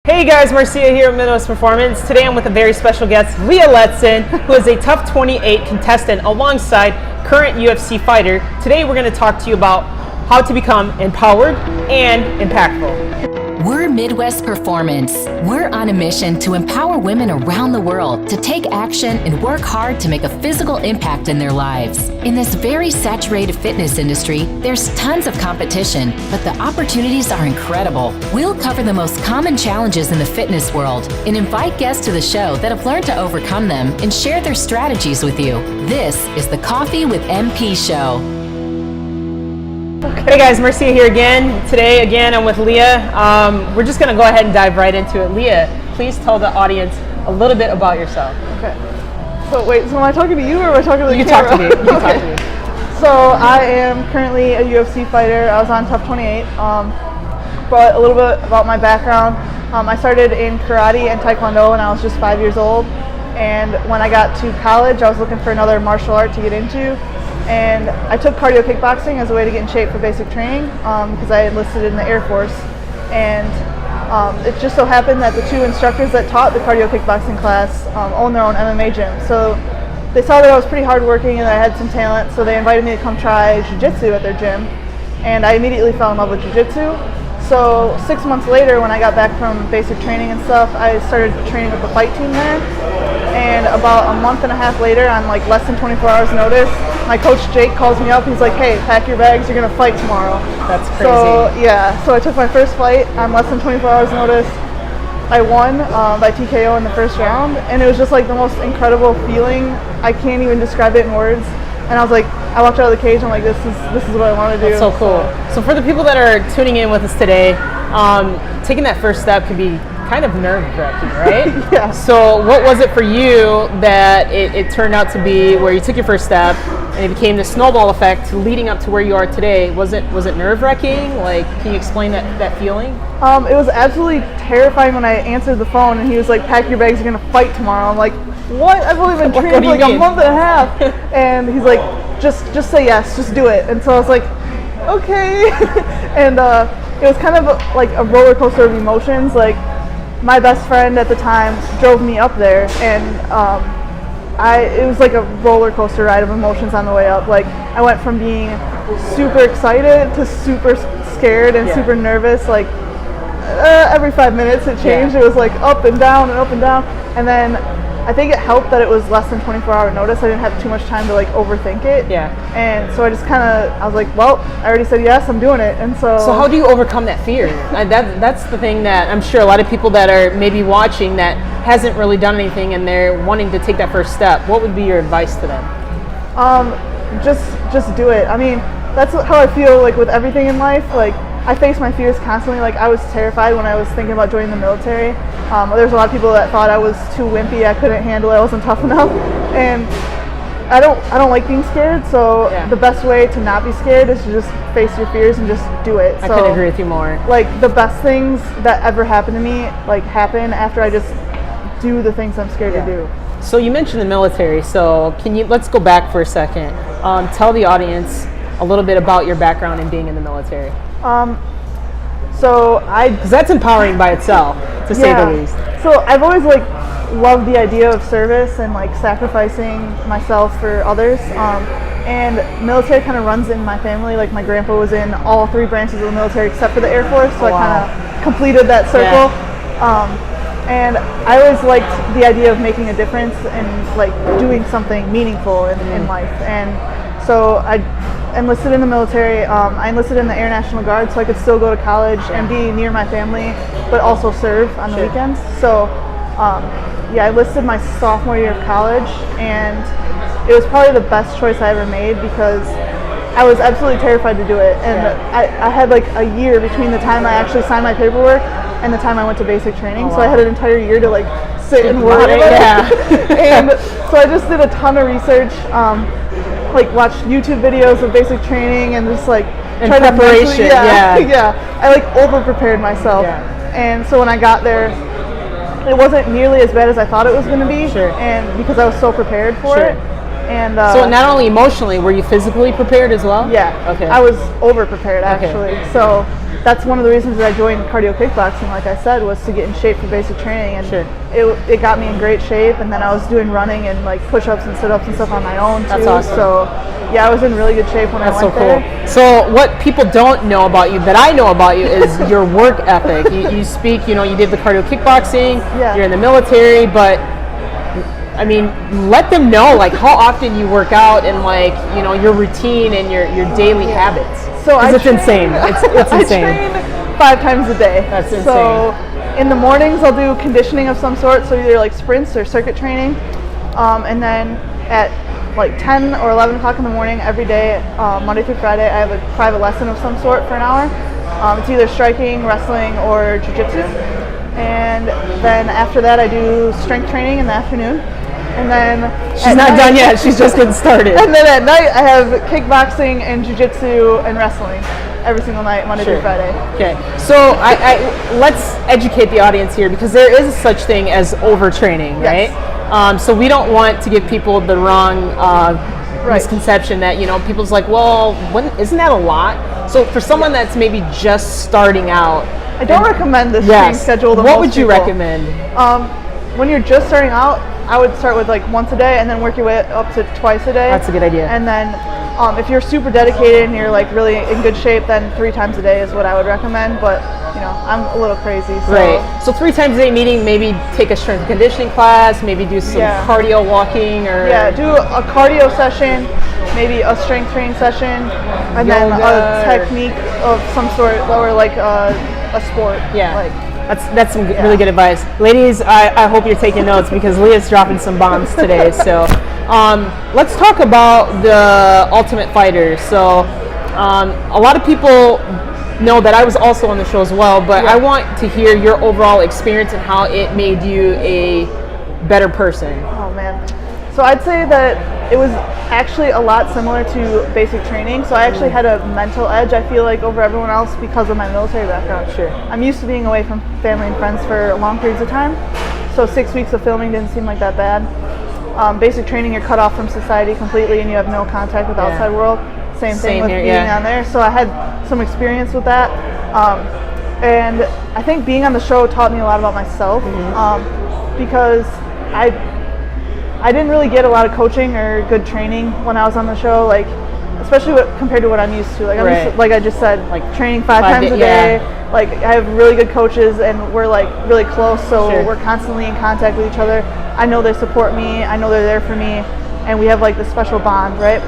Hey guys, Marcia here at Midwest Performance. Today I'm with a very special guest, Leah Letson, who is a Tough 28 contestant alongside current UFC fighter. Today we're going to talk to you about how to become empowered and impactful. We're Midwest Performance. We're on a mission to empower women around the world to take action and work hard to make a physical impact in their lives. In this very saturated fitness industry, there's tons of competition, but the opportunities are incredible. We'll cover the most common challenges in the fitness world and invite guests to the show that have learned to overcome them and share their strategies with you. This is the Coffee with MP show. Hey guys, Marcia here again. Today, again, I'm with Leah. We're just going to go ahead and dive right into it. Leah, please tell the audience a little bit about yourself. Okay. So wait, so am I talking to you or am I talking to the You can camera? talk to me. You can talk to me. So I am currently a UFC fighter. I was on Tough 28. But a little bit about my background. I started in karate and taekwondo when I was just 5 years old. And when I got to college, I was looking for another martial art to get into. And I took cardio kickboxing as a way to get in shape for basic training because I enlisted in the Air Force. And it just so happened that the two instructors that taught the cardio kickboxing class own their own MMA gym. So they saw that I was pretty hardworking and that I had some talent, so they invited me to come try jiu-jitsu at their gym. And I immediately fell in love with jiu-jitsu. So 6 months later, when I got back from basic training and stuff, I started training with the fight team there. And about a month and a half later, on like less than 24 hours notice, my coach Jake calls me up. He's like, "Hey, pack your bags. You're gonna fight tomorrow." That's crazy. So yeah, so I took my first fight on less than 24 hours notice. I won by TKO in the first round, and it was just like the most incredible feeling. I can't even describe it in words. And I was like, I walked out of the cage. I'm like, this is what I want to do. That's so cool. So for the people that are tuning in with us today, taking that first step can be kind of nerve-wracking, right? Yeah. So what was it for you that it turned out to be where you took your first step and it became the snowball effect leading up to where you are today? Was it nerve-wracking? Like, can you explain that feeling? It was absolutely terrifying when I answered the phone and he was like, "Pack your bags, you're gonna fight tomorrow." I'm like, "What? I've only been training for like a month and a half." And he's like, just say yes, just do it. And so I was like, okay. And it was kind of like a roller coaster of emotions. Like, my best friend at the time drove me up there, and it was like a roller coaster ride of emotions on the way up. Like, I went from being super excited to super scared and super nervous. Like, every 5 minutes it changed. It was like up and down and up and down. And then I think it helped that it was less than 24-hour notice. I didn't have too much time to like overthink it. Yeah. And so I just I was like, well, I already said yes, I'm doing it. And so how do you overcome that fear? That's the thing that I'm sure a lot of people that are maybe watching that hasn't really done anything and they're wanting to take that first step. What would be your advice to them? Just do it. I mean, that's how I feel like with everything in life. Like, I face my fears constantly. Like, I was terrified when I was thinking about joining the military. There's a lot of people that thought I was too wimpy. I couldn't handle it. I wasn't tough enough. And I don't like being scared. So the best way to not be scared is to just face your fears and just do it. I couldn't agree with you more. Like, the best things that ever happened to me like happen after I just do the things I'm scared to do. So you mentioned the military. So let's go back for a second. Tell the audience a little bit about your background in being in the military. Because that's empowering by itself, to say the least. So I've always like loved the idea of service and like sacrificing myself for others. And military kind of runs in my family. Like, my grandpa was in all 3 branches of the military except for the Air Force, so I kind of completed that circle. And I always liked the idea of making a difference and like doing something meaningful in life. And so I enlisted in the military. I enlisted in the Air National Guard so I could still go to college and be near my family, but also serve on the weekends. So I enlisted my sophomore year of college, and it was probably the best choice I ever made because I was absolutely terrified to do it. And I had like a year between the time I actually signed my paperwork and the time I went to basic training. So I had an entire year to like sit and worry about it. And so I just did a ton of research. Like, watched YouTube videos of basic training and just like tried preparation. I like over prepared myself. And so when I got there, it wasn't nearly as bad as I thought it was going to be. And because I was so prepared for it. And so not only emotionally, were you physically prepared as well? Yeah. Okay. I was over prepared actually. So that's one of the reasons that I joined Cardio Kickboxing, like I said, was to get in shape for basic training. And Sure. it got me in great shape. And then I was doing running and like push-ups and sit-ups and stuff on my own too. That's awesome. So yeah, I was in really good shape when I went there. That's so cool. So what people don't know about you, that I know about you, is your work ethic. You speak, you did the cardio kickboxing, Yeah. you're in the military, but I mean, let them know like how often you work out and like, your routine and your daily habits. So it's insane. It's insane. I train 5 times a day. That's insane. So in the mornings I'll do conditioning of some sort, so either like sprints or circuit training. And then at like 10 or 11 o'clock in the morning every day, Monday through Friday, I have a private lesson of some sort for an hour. It's either striking, wrestling, or jiu-jitsu. And then after that I do strength training in the afternoon. And then she's not done yet. She's just getting started. And then at night I have kickboxing and jiu-jitsu and wrestling every single night, Monday through Friday. Okay, so let's educate the audience here, because there is such thing as overtraining, Yes. right? So we don't want to give people the wrong misconception that people's like, well, isn't that a lot? So for someone that's maybe just starting out, I don't recommend this training schedule to most what would you people. recommend? When you're just starting out, I would start with like once a day and then work your way up to twice a day. That's a good idea. And then if you're super dedicated and you're like really in good shape, then 3 times a day is what I would recommend. But I'm a little crazy. So. Right. So 3 times a day, meaning maybe take a strength and conditioning class, maybe do some cardio walking, or do a cardio session, maybe a strength training session, and then a technique of some sort, or like a sport. Yeah. Like, that's some really good advice. Ladies, I hope you're taking notes, because Leah's dropping some bombs today. So let's talk about the Ultimate Fighter. So a lot of people know that I was also on the show as well, but I want to hear your overall experience and how it made you a better person. Oh man. So I'd say that it was actually a lot similar to basic training. So I actually had a mental edge, I feel like, over everyone else because of my military background. Sure. I'm used to being away from family and friends for long periods of time. So 6 weeks of filming didn't seem like that bad. Basic training, you're cut off from society completely and you have no contact with the outside world. Same thing with being on there. So I had some experience with that. And I think being on the show taught me a lot about myself, because I didn't really get a lot of coaching or good training when I was on the show, like especially compared to what I'm used to. Like I'm used to, like I just said, like training 5 times a day. Like I have really good coaches and we're like really close, so we're constantly in contact with each other. I know they support me, I know they're there for me, and we have like this special bond, right?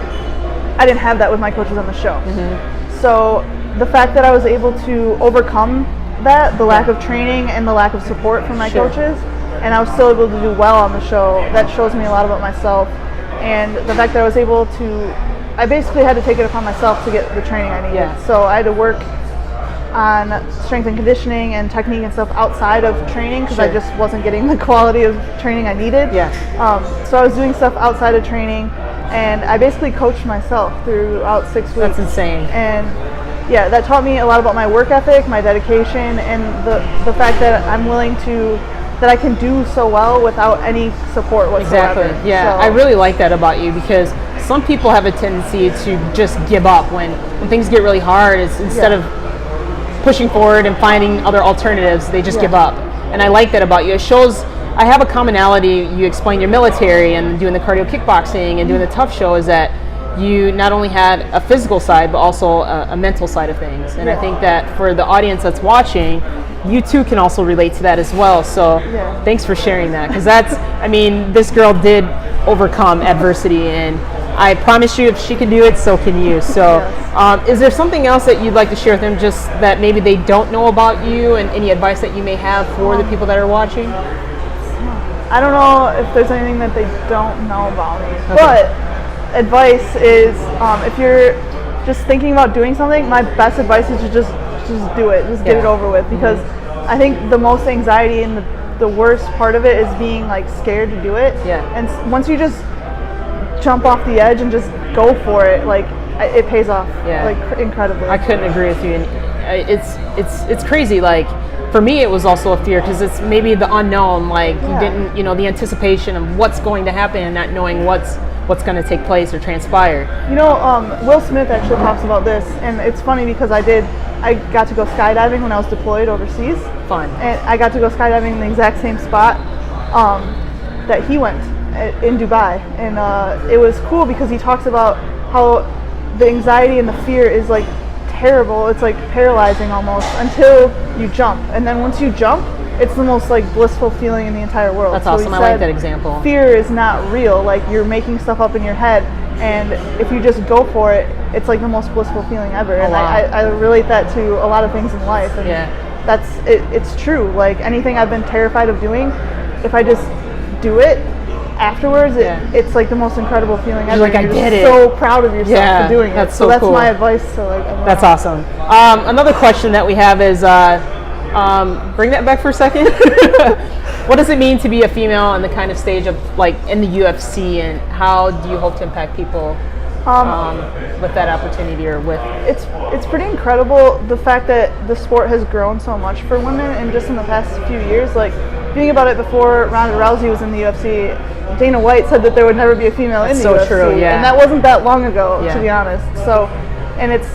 I didn't have that with my coaches on the show. So the fact that I was able to overcome that, the lack of training and the lack of support from my coaches, and I was still able to do well on the show, that shows me a lot about myself. And the fact that I was able to, I basically had to take it upon myself to get the training I needed. So I had to work on strength and conditioning and technique and stuff outside of training, because I just wasn't getting the quality of training I needed. So I was doing stuff outside of training, and I basically coached myself throughout 6 weeks. That's insane. And yeah, that taught me a lot about my work ethic, my dedication, and the fact that I'm willing to, that I can do so well without any support whatsoever. Exactly. Yeah, I really like that about you, because some people have a tendency to just give up when things get really hard. It's instead of pushing forward and finding other alternatives, they just give up. And I like that about you. It shows I have a commonality. You explain your military and doing the cardio kickboxing and doing the tough show, is that you not only had a physical side but also a mental side of things. And I think that for the audience that's watching, you too can also relate to that as well. So thanks for sharing that, because that's, I mean, this girl did overcome adversity, and I promise you, if she can do it, so can you. So is there something else that you'd like to share with them, just that maybe they don't know about you, and any advice that you may have for the people that are watching? I don't know if there's anything that they don't know about me, but advice is, if you're just thinking about doing something, my best advice is to just do it, just get it over with, because I think the most anxiety and the worst part of it is being like scared to do it. And once you just jump off the edge and just go for it, like it pays off like incredibly. I couldn't agree with you. And it's crazy. Like for me, it was also a fear, because it's maybe the unknown. Like you didn't, the anticipation of what's going to happen and not knowing what's what's going to take place or transpire. You know, Will Smith actually talks about this, and it's funny because I got to go skydiving when I was deployed overseas. Fun. And I got to go skydiving in the exact same spot that he went in Dubai, and it was cool because he talks about how the anxiety and the fear is like terrible. It's like paralyzing almost until you jump, and then once you jump, it's the most like blissful feeling in the entire world. That's awesome. I like that example. Fear is not real. Like, you're making stuff up in your head, and if you just go for it, it's like the most blissful feeling ever. And wow. I relate that to a lot of things in life. And that's it. It's true. Like, anything I've been terrified of doing, if I just do it afterwards, it's like the most incredible feeling ever. Like, I did it. So proud of yourself for doing it. So that's cool. my advice to like everyone That's else. awesome. Another question that we have is, bring that back for a second. What does it mean to be a female in the kind of stage of like in the UFC, and how do you hope to impact people with that opportunity or with? It's pretty incredible the fact that the sport has grown so much for women, and just in the past few years, like thinking about it, before Ronda Rousey was in the UFC, Dana White said that there would never be a female in the UFC. True, and that wasn't that long ago, to be honest. So, and it's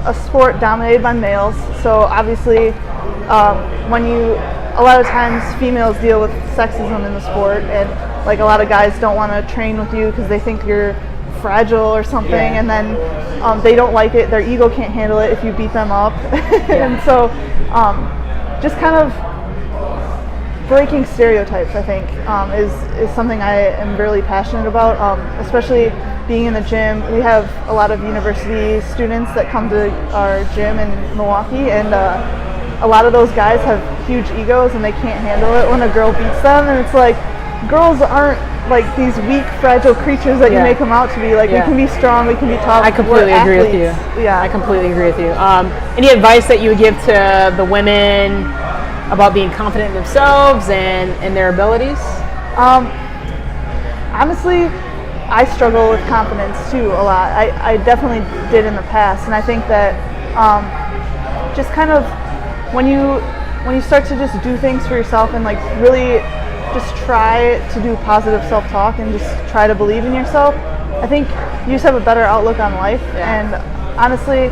a sport dominated by males, so obviously a lot of times females deal with sexism in the sport, and like a lot of guys don't want to train with you because they think you're fragile or something, and then they don't like it, their ego can't handle it if you beat them up. And so just kind of breaking stereotypes, I think, is something I am really passionate about, especially being in the gym. We have a lot of university students that come to our gym in Milwaukee, and a lot of those guys have huge egos and they can't handle it when a girl beats them, and it's like, girls aren't like these weak, fragile creatures that you make them out to be. Like, we can be strong, we can be tough. I completely agree with you. Yeah, I completely agree with you. Any advice that you would give to the women about being confident in themselves and their abilities? Honestly, I struggle with confidence too a lot. I definitely did in the past, and I think that just kind of when you start to just do things for yourself and like really just try to do positive self-talk and just try to believe in yourself, I think you just have a better outlook on life. And honestly,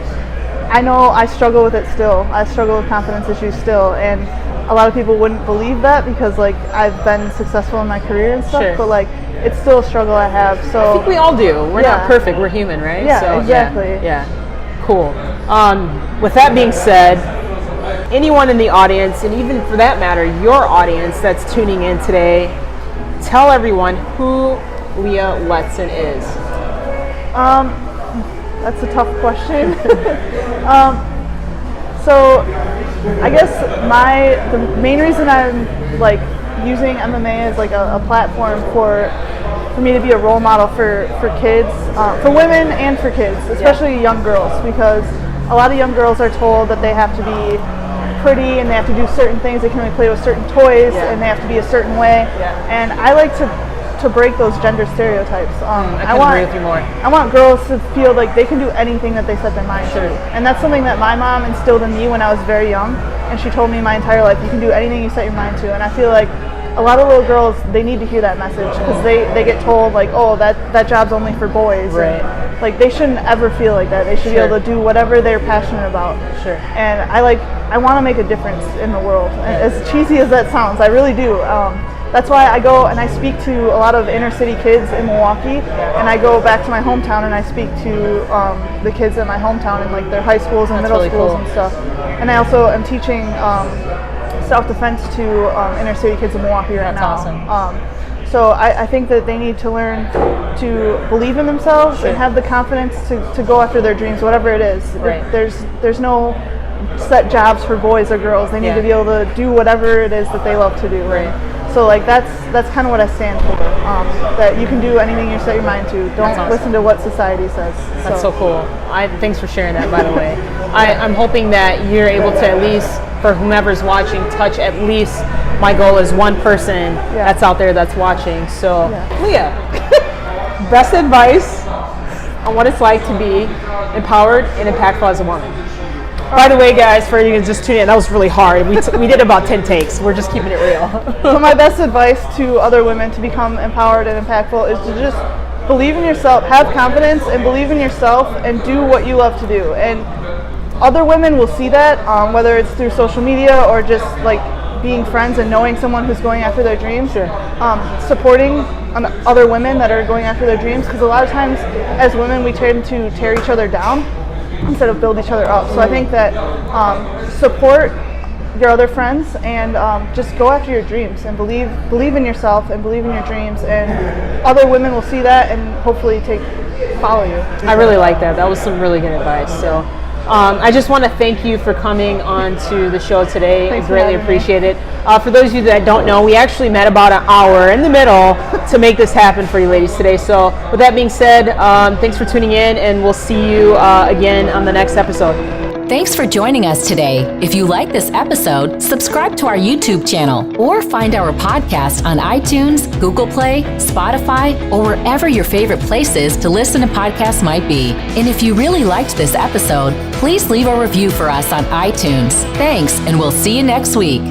I know I struggle with it still. I struggle with confidence issues still, and a lot of people wouldn't believe that because like I've been successful in my career and stuff, but like it's still a struggle I have. So I think we all do. We're not perfect. We're human, right? Yeah, so, exactly. Yeah. Cool. With that being said, anyone in the audience, and even for that matter, your audience that's tuning in today, tell everyone who Leah Letson is. That's a tough question. So I guess the main reason I'm like using MMA as like a platform for me to be a role model for kids, for women and for kids, especially young girls, because a lot of young girls are told that they have to be pretty and they have to do certain things, they can only play with certain toys, and they have to be a certain way. And I like to break those gender stereotypes. I agree with you more. I want girls to feel like they can do anything that they set their mind to. And that's something that my mom instilled in me when I was very young, and she told me my entire life, you can do anything you set your mind to. And I feel like a lot of little girls, they need to hear that message, because they get told like, oh, that job's only for boys. Right. And, like, they shouldn't ever feel like that. They should be able to do whatever they're passionate about. And I want to make a difference in the world. And as cheesy as that sounds, I really do. That's why I go and I speak to a lot of inner city kids in Milwaukee, and I go back to my hometown and I speak to the kids in my hometown in like their high schools and middle schools and stuff. And I also am teaching self-defense to inner city kids in Milwaukee right now. Awesome. So I think that they need to learn to believe in themselves and have the confidence to go after their dreams, whatever it is. There's no set jobs for boys or girls. They need to be able to do whatever it is that they love to do. So like that's kind of what I stand for. That you can do anything you set your mind to. Don't listen to what society says. That's so cool. Thanks for sharing that, by the way. I'm hoping that you're able to, at least for whomever's watching, touch at least, my goal is one person that's out there that's watching. So Leah, best advice on what it's like to be empowered and impactful as a woman. By the way, guys, for you just tuning in, that was really hard. We did about 10 takes. We're just keeping it real. So my best advice to other women to become empowered and impactful is to just believe in yourself, have confidence, and believe in yourself, and do what you love to do. And other women will see that, whether it's through social media or just like being friends and knowing someone who's going after their dreams. Sure. Supporting other women that are going after their dreams, because a lot of times as women we tend to tear each other down instead of build each other up. So I think that support your other friends and just go after your dreams and believe in yourself and believe in your dreams, and other women will see that and hopefully follow you. I really like that. That was some really good advice. So I just want to thank you for coming on to the show today. Thanks I for greatly having me. appreciate it. For those of you that don't know, we actually met about an hour in the middle to make this happen for you ladies today. So with that being said, thanks for tuning in, and we'll see you again on the next episode. Thanks for joining us today. If you like this episode, subscribe to our YouTube channel or find our podcast on iTunes, Google Play, Spotify, or wherever your favorite places to listen to podcasts might be. And if you really liked this episode, please leave a review for us on iTunes. Thanks, and we'll see you next week.